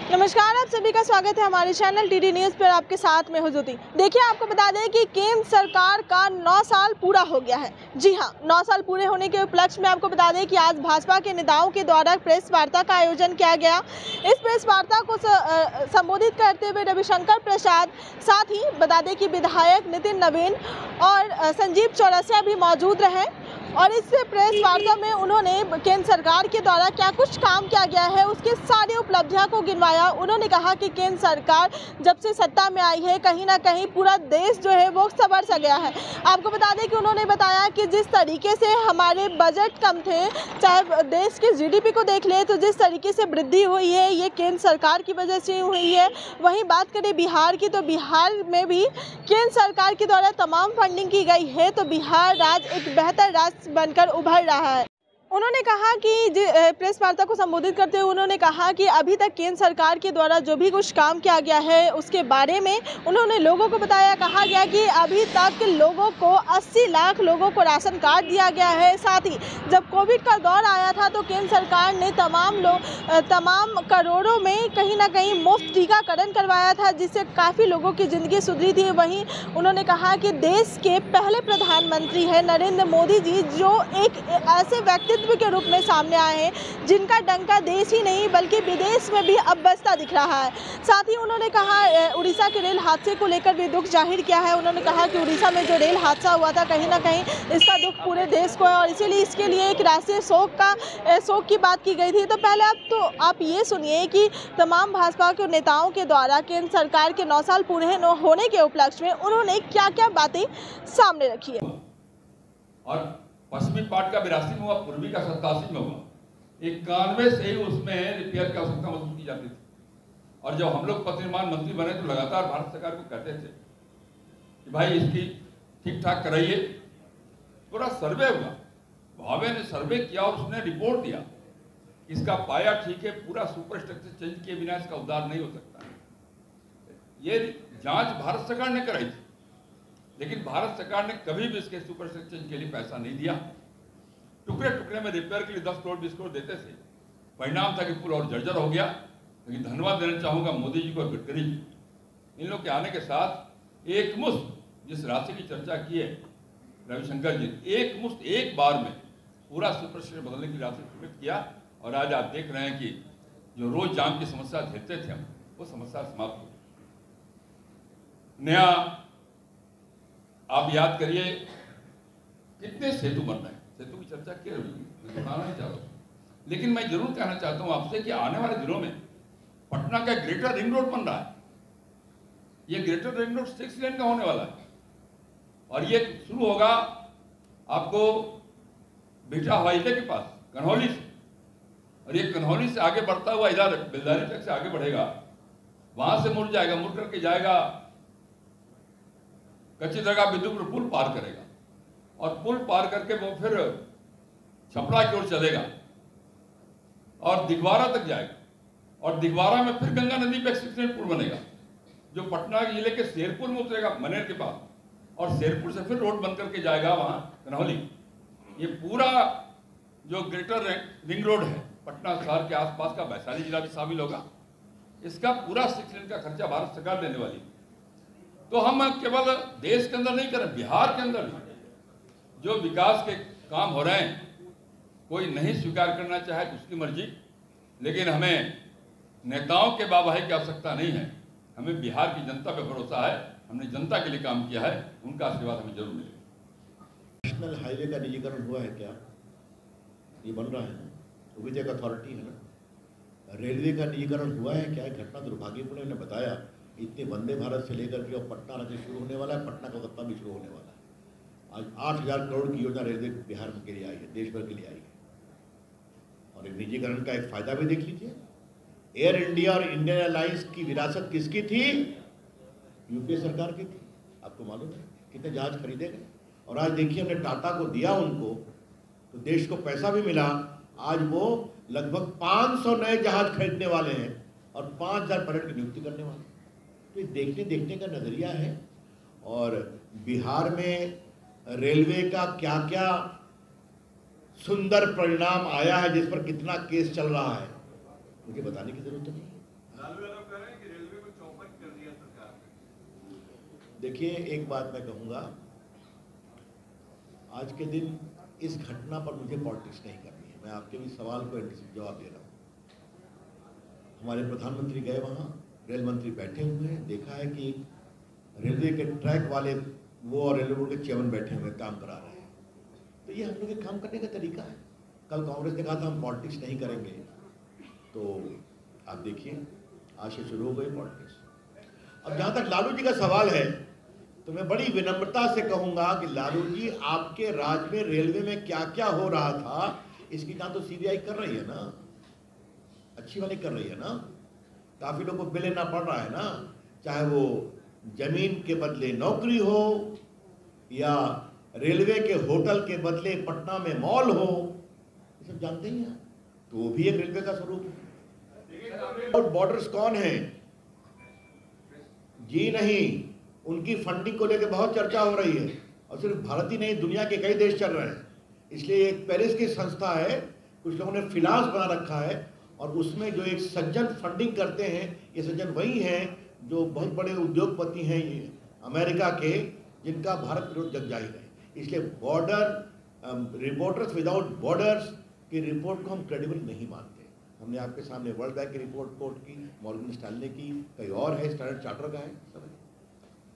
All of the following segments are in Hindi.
नमस्कार, आप सभी का स्वागत है हमारे चैनल टीडी न्यूज़ पर। आपके साथ में हुजूती। देखिए, आपको बता दें कि केंद्र सरकार का 9 साल पूरा हो गया है। जी हां, 9 साल पूरे होने के उपलक्ष्य में आपको बता दें कि आज भाजपा के नेताओं के द्वारा प्रेस वार्ता का आयोजन किया गया। इस प्रेस वार्ता को संबोधित करते हुए रविशंकर प्रसाद, साथ ही बता दें कि विधायक नितिन नवीन और संजीव चौरसिया भी मौजूद रहे और इस प्रेस वार्ता में उन्होंने केंद्र सरकार के द्वारा क्या कुछ काम किया गया है उसकी सारी उपलब्धियों को गिनवाया। उन्होंने कहा कि केंद्र सरकार जब से सत्ता में आई है, कहीं ना कहीं पूरा देश जो है वो संवर सा गया है। आपको बता दें कि उन्होंने बताया कि जिस तरीके से हमारे बजट कम थे, चाहे देश के जीडीपी को देख ले, तो जिस तरीके से वृद्धि हुई है ये केंद्र सरकार की वजह से हुई है। वहीं बात करें बिहार की, तो बिहार में भी केंद्र सरकार के द्वारा तमाम फंडिंग की गई है, तो बिहार राज्य एक बेहतर राज्य बनकर उभर रहा है। उन्होंने कहा कि प्रेस वार्ता को संबोधित करते हुए उन्होंने कहा कि अभी तक केंद्र सरकार के द्वारा जो भी कुछ काम किया गया है उसके बारे में उन्होंने लोगों को बताया। कहा गया कि अभी तक लोगों को 80 लाख लोगों को राशन कार्ड दिया गया है। साथ ही जब कोविड का दौर आया था तो केंद्र सरकार ने तमाम करोड़ों में कहीं ना कहीं मुफ्त टीकाकरण करवाया था, जिससे काफ़ी लोगों की ज़िंदगी सुधरी थी। वहीं उन्होंने कहा कि देश के पहले प्रधानमंत्री हैं नरेंद्र मोदी जी, जो एक ऐसे व्यक्तित्व के रूप में सामने आए हैं जिनका डंका देश ही नहीं बल्कि विदेश में भी अब बजता दिख रहा है। साथ ही उन्होंने कहा उड़ीसा के रेल हादसे को लेकर भी दुख जाहिर किया है। उन्होंने कहा कि उड़ीसा में जो रेल हादसा हुआ था, कहीं ना कहीं इसका दुख पूरे देश को है और इसीलिए इसके लिए एक राष्ट्रीय शोक की बात की गई थी। तो पहले आप ये सुनिए कि तमाम भाजपा के नेताओं के द्वारा केंद्र सरकार के 9 साल पूरे होने के उपलक्ष्य में उन्होंने क्या क्या बातें सामने रखी है। और पश्चिमी पार्ट का 82 में हुआ, पूर्वी का 87 में हुआ। 91 से ही उसमें रिपेयर की आवश्यकता महसूस की जाती थी। और जब हम लोग पथ निर्माण मंत्री बने तो लगातार भारत सरकार को कहते थे कि भाई इसकी ठीक ठाक कराइए। पूरा सर्वे हुआ, भावे ने सर्वे किया और उसने रिपोर्ट दिया, इसका पाया ठीक है, पूरा सुपर स्ट्रक्चर चेंज किए बिना इसका उद्धार नहीं हो सकता। ये जांच भारत सरकार ने कराई थी, लेकिन भारत सरकार ने कभी भी इसके सुपर स्ट्रक्चर के लिए पैसा नहीं दिया। टुकड़े टुकड़े में रिपेयर के लिए 10 करोड़ 20 करोड़ देते थे। परिणाम था कि पुल और जर्जर हो गया। लेकिन धन्यवाद देना चाहूंगा मोदी जी को और गडकरी जी, इन लोग के आने के साथ एक मुश्त जिस राशि की चर्चा की है रविशंकर जी, एक मुश्त एक बार में पूरा सुपर स्ट्रक्चर बदलने की राशि स्वीकृत किया। और आज आप देख रहे हैं कि जो रोज जाम की समस्या झेलते थे हम, वो समस्या समाप्त हो। नया आप याद करिए कितने सेतु बन रहे हैं, सेतु की चर्चा की बताना नहीं चाहता, लेकिन मैं जरूर कहना चाहता हूं आपसे कि आने वाले दिनों में पटना का ग्रेटर रिंग रोड बन रहा है। ये ग्रेटर रिंग रोड 6 लेन का होने वाला है और ये शुरू होगा आपको बिठा हवाई अड्डे के पास कन्हौली से, और ये कन्हौली से आगे बढ़ता हुआ इधर बेलदारी तक से आगे बढ़ेगा, वहां से मुड़ जाएगा, मुड़ करके जाएगा कच्ची दरगाह बिंदुपुर, पुल पार करेगा और पुल पार करके वो फिर छपरा की ओर चलेगा और दिगवारा तक जाएगा और दिगवारा में फिर गंगा नदी पे 6 लेन पुल बनेगा जो पटना जिले के शेरपुर में उतरेगा मनेर के पास, और शेरपुर से फिर रोड बन करके जाएगा वहां कन्हौली। ये पूरा जो ग्रेटर रिंग रोड है पटना शहर के आसपास का, वैशाली जिला भी शामिल होगा, इसका पूरा 6 लेन का खर्चा भारत सरकार देने वाली है। तो हम केवल देश के अंदर नहीं कर रहे, बिहार के अंदर भी जो विकास के काम हो रहे हैं, कोई नहीं स्वीकार करना चाहे तो उसकी मर्जी, लेकिन हमें नेताओं के वाहवाही की आवश्यकता नहीं है। हमें बिहार की जनता पे भरोसा है, हमने जनता के लिए काम किया है, उनका आशीर्वाद हमें जरूर मिलेगा। नेशनल हाईवे का निजीकरण हुआ है क्या? ये बन रहा है ना, वो भी एक अथॉरिटी है ना। रेलवे का निजीकरण हुआ है क्या? घटना दुर्भाग्यपूर्ण ने बताया, इतने वंदे भारत से लेकर के और पटना राज्य शुरू होने वाला है, पटना कोलकाता भी शुरू होने वाला है। आज 8,000 करोड़ की योजना रेलवे बिहार के लिए आई है, देश भर के लिए आई है। और निजीकरण का एक फायदा भी देख लीजिए, एयर इंडिया और इंडियन एयरलाइंस की विरासत किसकी थी? यूपीए सरकार की थी। आपको मालूम है कितने जहाज खरीदे गए, और आज देखिए हमने टाटा को दिया उनको, तो देश को पैसा भी मिला। आज वो लगभग 500 नए जहाज खरीदने वाले हैं और 5,000 पायलट की नियुक्ति करने वाले हैं। तो देखने का नजरिया है। और बिहार में रेलवे का क्या क्या सुंदर परिणाम आया है, जिस पर कितना केस चल रहा है, मुझे बताने की जरूरत नहीं है। देखिए, एक बात मैं कहूँगा, आज के दिन इस घटना पर मुझे पॉलिटिक्स नहीं करनी है। मैं आपके भी सवाल को जवाब दे रहा हूँ। हमारे प्रधानमंत्री गए वहाँ, रेल मंत्री बैठे हुए हैं, देखा है कि रेलवे के ट्रैक वाले वो और रेलवे बोर्ड के चेयरमैन बैठे हुए काम करा रहे हैं। तो ये हम लोग के काम करने का तरीका है। कल कांग्रेस ने कहा था हम पॉलिटिक्स नहीं करेंगे, तो आप देखिए आज से शुरू हो गई पॉलिटिक्स। अब जहाँ तक लालू जी का सवाल है, तो मैं बड़ी विनम्रता से कहूँगा कि लालू जी, आपके राज में रेलवे में क्या क्या हो रहा था, इसकी जांच तो सीबीआई कर रही है ना, अच्छी वाली कर रही है ना। काफ़ी लोगों को बिल लेना पड़ रहा है ना, चाहे वो जमीन के बदले नौकरी हो या रेलवे के होटल के बदले पटना में मॉल हो, ये सब जानते ही हैं। तो वो भी एक रेलवे का स्वरूप है। और बॉर्डर्स कौन है? जी नहीं, उनकी फंडिंग को लेकर बहुत चर्चा हो रही है, और सिर्फ भारत ही नहीं, दुनिया के कई देश चल रहे हैं। इसलिए एक पेरिस की संस्था है, कुछ लोगों ने फिनांस बना रखा है, और उसमें जो एक सज्जन फंडिंग करते हैं, ये सज्जन वही हैं जो बहुत बड़े उद्योगपति हैं अमेरिका के, जिनका भारत विरोध जग जाहिर है। इसलिए रिपोर्टर्स विदाउट बॉर्डर्स की रिपोर्ट को हम क्रेडिबल नहीं मानते। हमने आपके सामने वर्ल्ड बैंक की रिपोर्ट कोट की, मॉर्गन स्टैनले की, कई और है, स्टैंडर्ड चार्टर का है, सब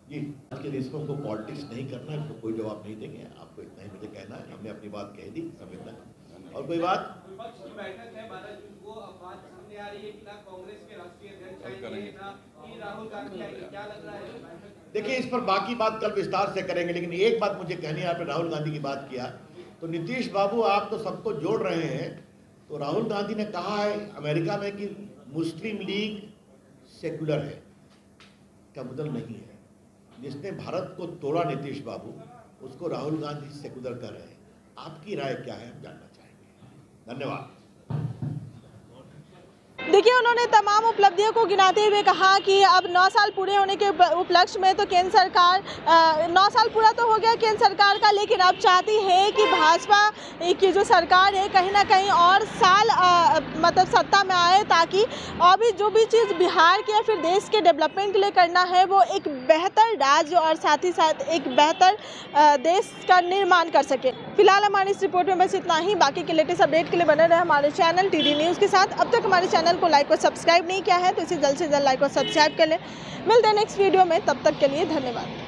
जी। आज के रिश्तों को पॉलिटिक्स नहीं करना है, तो कोई जवाब नहीं देंगे। आपको इतना ही मुझे कहना है, हमने अपनी बात कह दी, समझना है। और कोई बात? विपक्ष की बैठक है 12 जून को, अब बात सामने आ रही है कि ना कांग्रेस के राष्ट्रीय अध्यक्ष आएंगे, ना कि राहुल गांधी आएंगे, क्या लग रहा है? देखिए, इस पर बाकी बात कल विस्तार से करेंगे, लेकिन एक बात मुझे कहनी है। आपने राहुल गांधी की बात किया, तो नीतीश बाबू आप तो सबको जोड़ रहे हैं। तो राहुल गांधी ने कहा है अमेरिका में कि मुस्लिम लीग सेकुलर है, का मतलब नहीं है। जिसने भारत को तोड़ा नीतीश बाबू, उसको राहुल गांधी सेकुलर कर रहे हैं। आपकी राय क्या है, हम जानना चाहेंगे। धन्यवाद। देखिए, उन्होंने तमाम उपलब्धियों को गिनाते हुए कहा कि अब 9 साल पूरे होने के उपलक्ष्य में तो केंद्र सरकार 9 साल पूरा तो हो गया केंद्र सरकार का, लेकिन अब चाहती है कि भाजपा की जो सरकार है कहीं ना कहीं और साल मतलब सत्ता में आए, ताकि और भी जो भी चीज़ बिहार के या फिर देश के डेवलपमेंट के लिए करना है, वो एक बेहतर राज्य और साथ ही साथ एक बेहतर देश का निर्माण कर सके। फिलहाल हमारी इस रिपोर्ट में बस इतना ही। बाकी के लेटेस्ट अपडेट के लिए बने रहे हमारे चैनल टीडी न्यूज़ के साथ। अब तक हमारे चैनल को लाइक और सब्सक्राइब नहीं किया है तो इसे जल्द से जल्द लाइक और सब्सक्राइब कर लें। मिलते हैं नेक्स्ट वीडियो में, तब तक के लिए धन्यवाद।